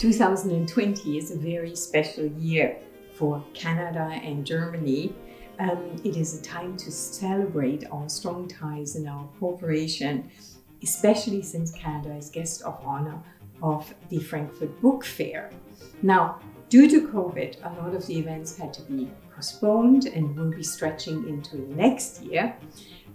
2020 is a very special year for Canada and Germany. It is a time to celebrate our strong ties and our cooperation, especially since Canada is guest of honor of the Frankfurt Book Fair. Now, due to COVID, a lot of the events had to be postponed and will be stretching into next year.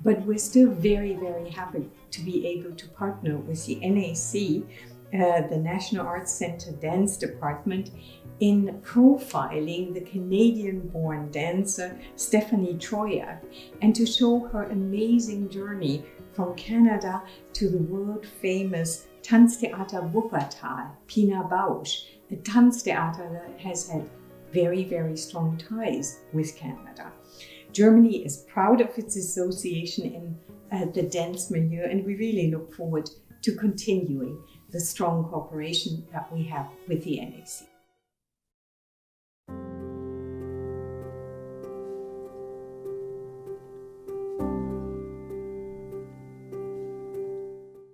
But we're still very, very happy to be able to partner with the NAC, the National Arts Centre Dance Department, in profiling the Canadian-born dancer Stephanie Troyak and to show her amazing journey from Canada to the world-famous Tanztheater Wuppertal, Pina Bausch, a Tanztheater that has had very, very strong ties with Canada. Germany is proud of its association in the dance milieu, and we really look forward to continuing the strong cooperation that we have with the NAC.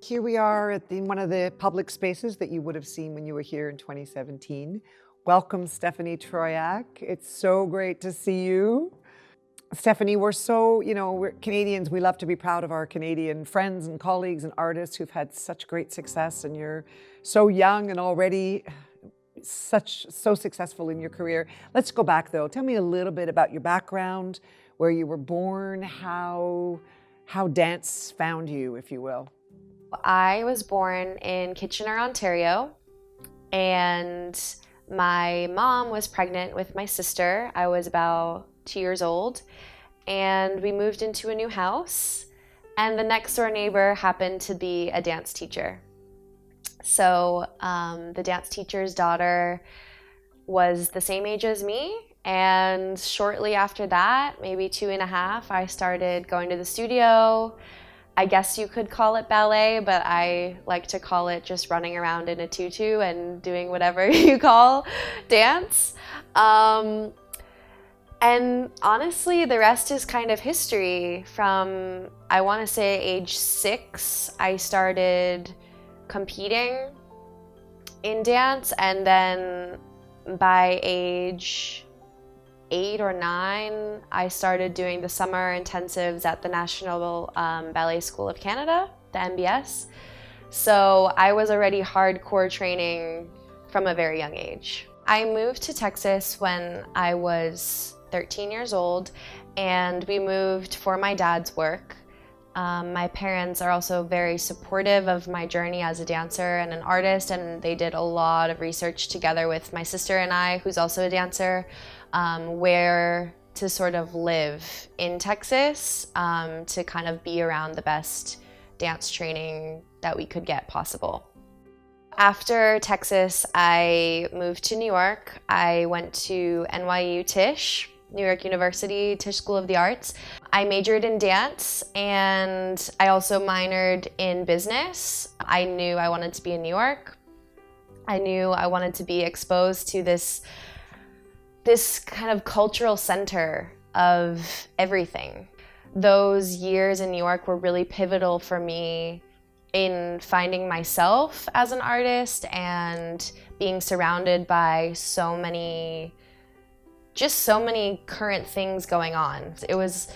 Here we are in one of the public spaces that you would have seen when you were here in 2017. Welcome, Stephanie Troyak. It's so great to see you. Stephanie, we're Canadians, we love to be proud of our Canadian friends and colleagues and artists who've had such great success, and you're so young and already so successful in your career. Let's go back though. Tell me a little bit about your background, where you were born, how dance found you, if you will. I was born in Kitchener, Ontario, and my mom was pregnant with my sister. I was about 2 years old, and we moved into a new house, and the next door neighbor happened to be a dance teacher. So the dance teacher's daughter was the same age as me, and shortly after that, maybe 2.5, I started going to the studio. I guess you could call it ballet, but I like to call it just running around in a tutu and doing whatever you call dance. And honestly, the rest is kind of history. From, I want to say, age 6, I started competing in dance, and then by age 8 or 9, I started doing the summer intensives at the National Ballet School of Canada, the NBS. So I was already hardcore training from a very young age. I moved to Texas when I was 13 years old, and we moved for my dad's work. My parents are also very supportive of my journey as a dancer and an artist, and they did a lot of research together with my sister and I, who's also a dancer, where to sort of live in Texas to kind of be around the best dance training that we could get possible. After Texas, I moved to New York. I went to NYU Tisch, New York University Tisch School of the Arts. I majored in dance, and I also minored in business. I knew I wanted to be in New York. I knew I wanted to be exposed to this kind of cultural center of everything. Those years in New York were really pivotal for me in finding myself as an artist and being surrounded by so many current things going on. It was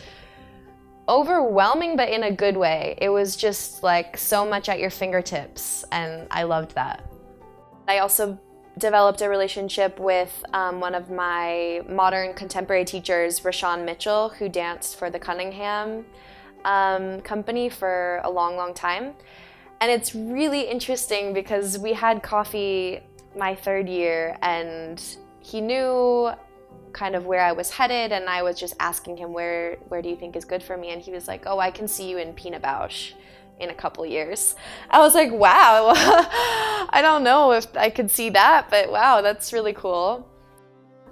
overwhelming, but in a good way. It was just like so much at your fingertips, and I loved that. I also developed a relationship with one of my modern contemporary teachers, Rashawn Mitchell, who danced for the Cunningham company for a long, long time. And it's really interesting because we had coffee my 3rd year, and he knew kind of where I was headed, and I was just asking him, where do you think is good for me? And he was like, oh, I can see you in Pina Bausch in a couple years. I was like, wow, I don't know if I could see that, but wow, that's really cool.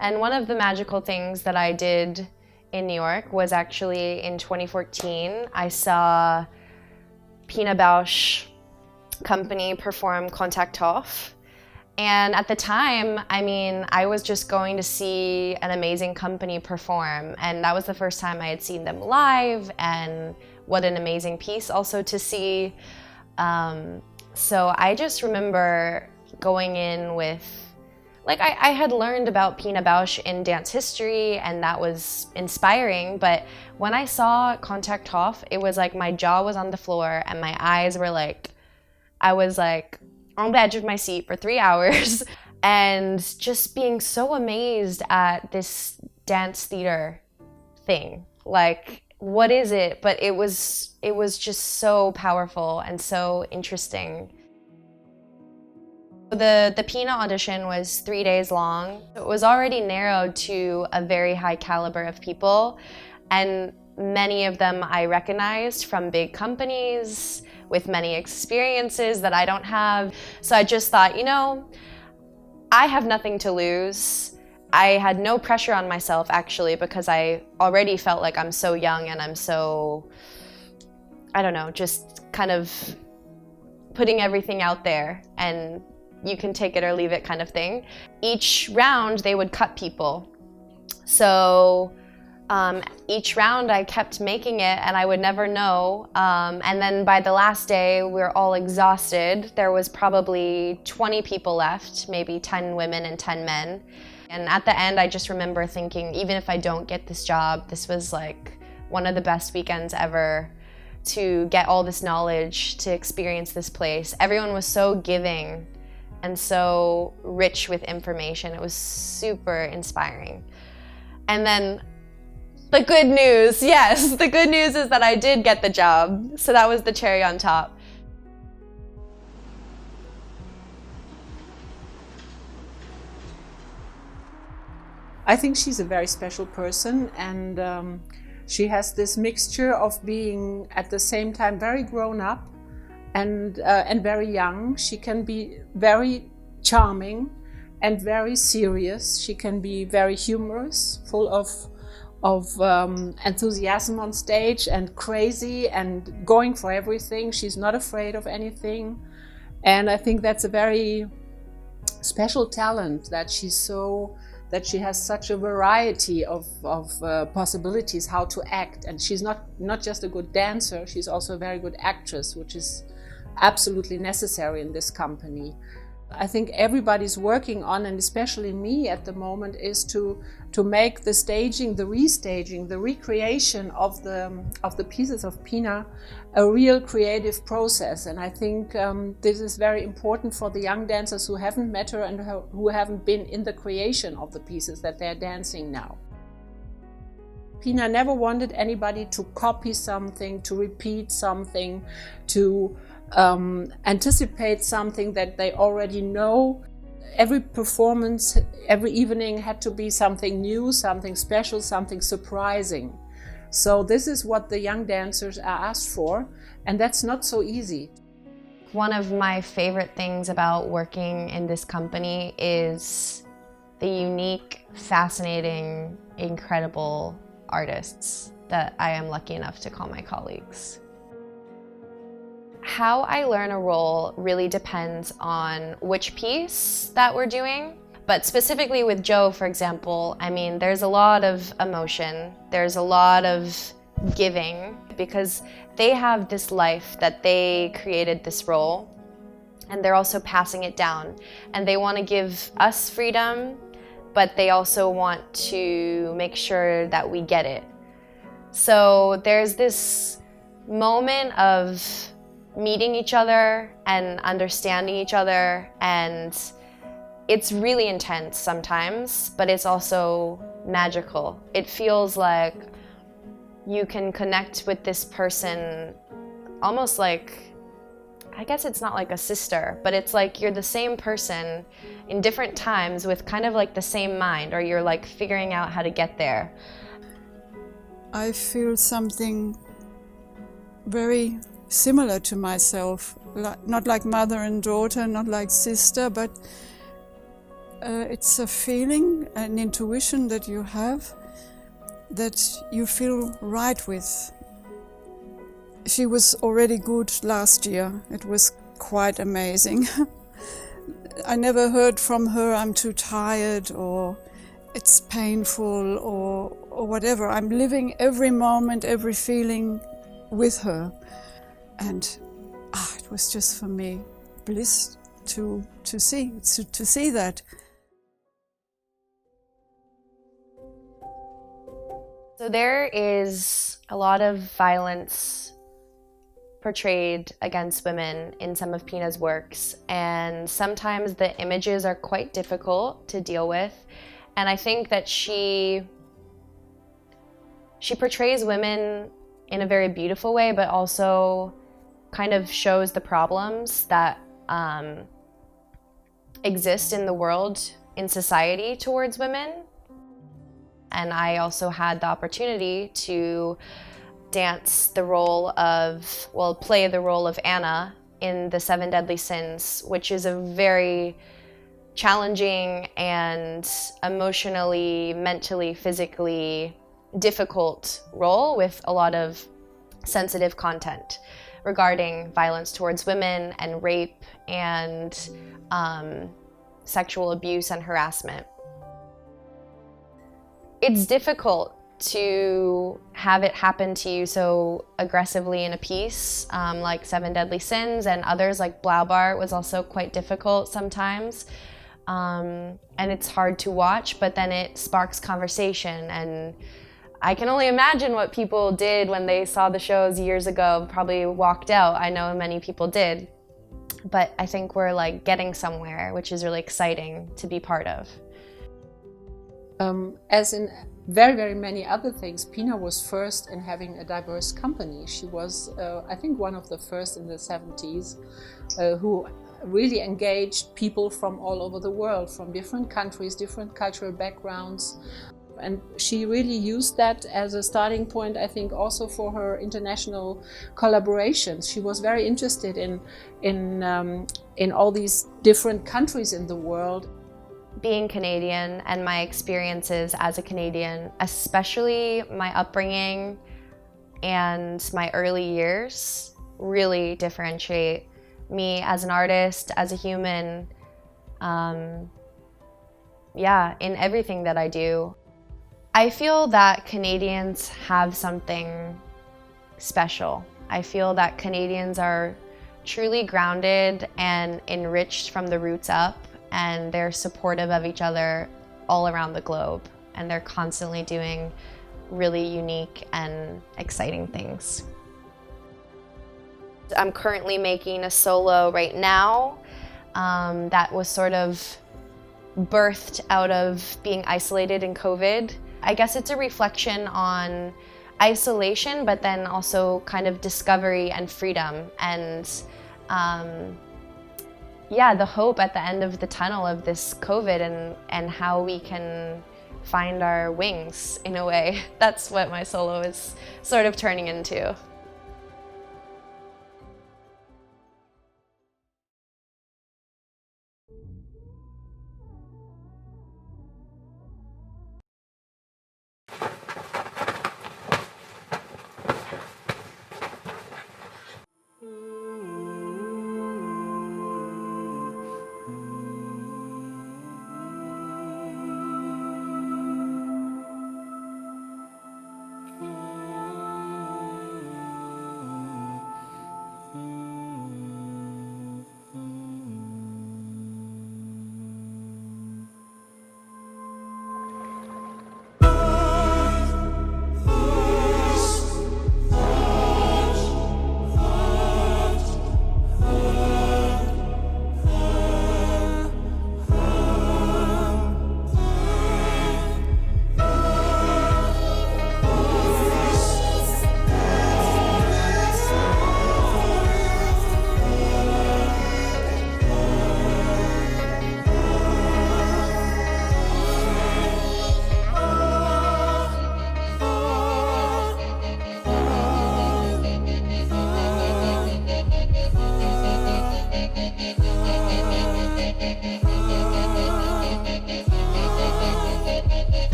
And one of the magical things that I did in New York was actually in 2014, I saw Pina Bausch company perform Contact Hof. And at the time, I mean, I was just going to see an amazing company perform, and that was the first time I had seen them live, and what an amazing piece also to see. So I just remember going in with, like, I had learned about Pina Bausch in dance history, and that was inspiring, but when I saw Contact Hoff, it was like my jaw was on the floor and my eyes were like, I was like on the edge of my seat for 3 hours and just being so amazed at this dance theater thing. Like, what is it? But it was just so powerful and so interesting. The Pina audition was 3 days long. It was already narrowed to a very high caliber of people, and many of them I recognized from big companies with many experiences that I don't have. So I just thought, you know, I have nothing to lose. I had no pressure on myself, actually, because I already felt like I'm so young and I'm so, I don't know, just kind of putting everything out there and you can take it or leave it kind of thing. Each round, they would cut people. So each round I kept making it and I would never know. And then by the last day, we were all exhausted. There was probably 20 people left, maybe 10 women and 10 men. And at the end, I just remember thinking, even if I don't get this job, this was like one of the best weekends ever to get all this knowledge, to experience this place. Everyone was so giving and so rich with information. It was super inspiring. And then the good news, yes, the good news is that I did get the job. So that was the cherry on top. I think she's a very special person, and she has this mixture of being at the same time very grown up and very young. She can be very charming and very serious. She can be very humorous, full of enthusiasm on stage and crazy and going for everything. She's not afraid of anything. And I think that's a very special talent, that she has such a variety of possibilities how to act. And she's not just a good dancer, she's also a very good actress, which is absolutely necessary in this company. I think everybody's working on, and especially me at the moment, is to make the staging, the restaging, the recreation of the pieces of Pina a real creative process. And I think this is very important for the young dancers who haven't met her and who haven't been in the creation of the pieces that they're dancing now. Pina never wanted anybody to copy something, to repeat something, to anticipate something that they already know. Every performance, every evening had to be something new, something special, something surprising. So this is what the young dancers are asked for, and that's not so easy. One of my favorite things about working in this company is the unique, fascinating, incredible artists that I am lucky enough to call my colleagues. How I learn a role really depends on which piece that we're doing. But specifically with Joe, for example, I mean, there's a lot of emotion, there's a lot of giving, because they have this life that they created this role, and they're also passing it down. And they want to give us freedom, but they also want to make sure that we get it. So there's this moment of meeting each other and understanding each other, and it's really intense sometimes, but it's also magical. It feels like you can connect with this person almost like, I guess it's not like a sister, but it's like you're the same person in different times with kind of like the same mind, or you're like figuring out how to get there. I feel something very similar to myself, not like mother and daughter, not like sister, but it's a feeling, an intuition that you have, that you feel right with. She was already good last year. It was quite amazing. I never heard from her, I'm too tired, or it's painful, or whatever. I'm living every moment, every feeling with her. And it was just for me bliss to see that. So there is a lot of violence portrayed against women in some of Pina's works, and sometimes the images are quite difficult to deal with. And I think that she portrays women in a very beautiful way, but also kind of shows the problems that exist in the world, in society towards women. And I also had the opportunity to dance the role of, well, play the role of Anna in The Seven Deadly Sins, which is a very challenging and emotionally, mentally, physically difficult role with a lot of sensitive content regarding violence towards women and rape and sexual abuse and harassment. It's difficult to have it happen to you so aggressively in a piece, like Seven Deadly Sins, and others like Blaubart was also quite difficult sometimes. And it's hard to watch, but then it sparks conversation, and I can only imagine what people did when they saw the shows years ago, probably walked out. I know many people did, but I think we're like getting somewhere, which is really exciting to be part of. As in very, very many other things, Pina was first in having a diverse company. She was, I think, one of the first in the 70s who really engaged people from all over the world, from different countries, different cultural backgrounds. And she really used that as a starting point, I think, also for her international collaborations. She was very interested in all these different countries in the world. Being Canadian and my experiences as a Canadian, especially my upbringing and my early years, really differentiate me as an artist, as a human, in everything that I do. I feel that Canadians have something special. I feel that Canadians are truly grounded and enriched from the roots up, and they're supportive of each other all around the globe, and they're constantly doing really unique and exciting things. I'm currently making a solo right now that was sort of birthed out of being isolated in COVID. I guess it's a reflection on isolation, but then also kind of discovery and freedom, and the hope at the end of the tunnel of this COVID and how we can find our wings in a way. That's what my solo is sort of turning into.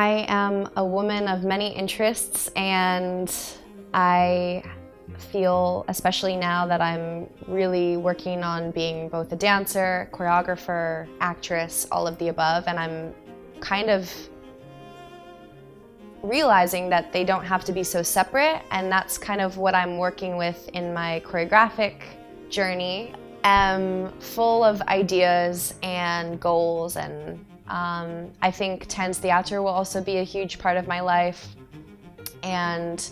I am a woman of many interests, and I feel, especially now that I'm really working on being both a dancer, choreographer, actress, all of the above, and I'm kind of realizing that they don't have to be so separate, and that's kind of what I'm working with in my choreographic journey. I'm full of ideas and goals, and I think Tanz Theater will also be a huge part of my life, and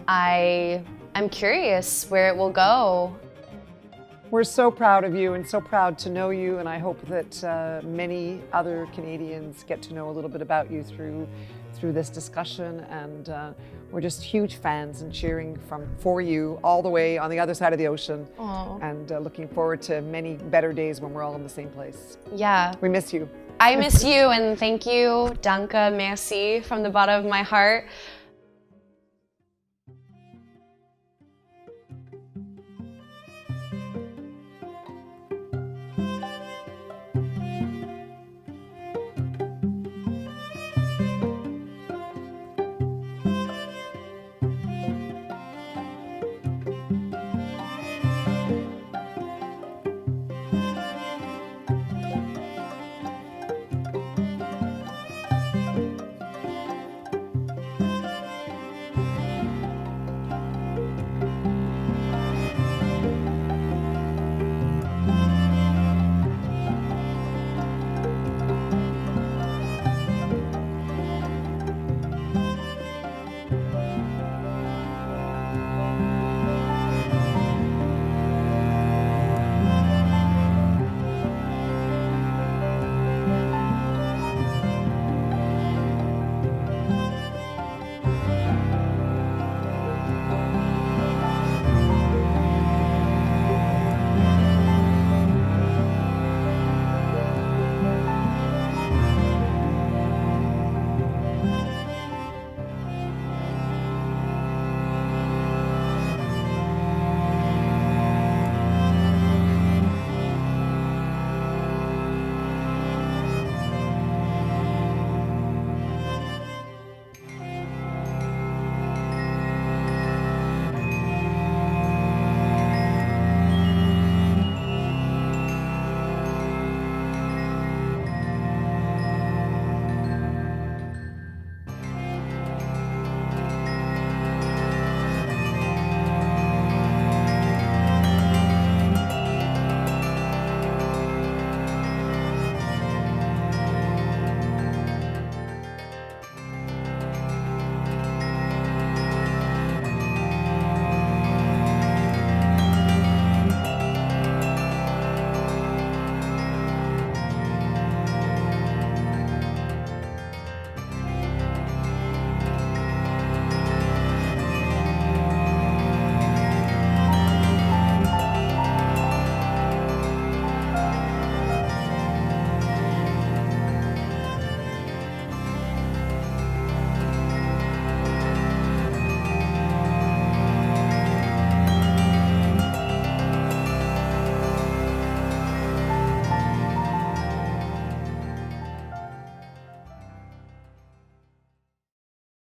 I'm curious where it will go. We're so proud of you and so proud to know you, and I hope that many other Canadians get to know a little bit about you through this discussion, and we're just huge fans and cheering for you all the way on the other side of the ocean. Aww. And looking forward to many better days when we're all in the same place. Yeah. We miss you. I miss you, and thank you, danke, merci, from the bottom of my heart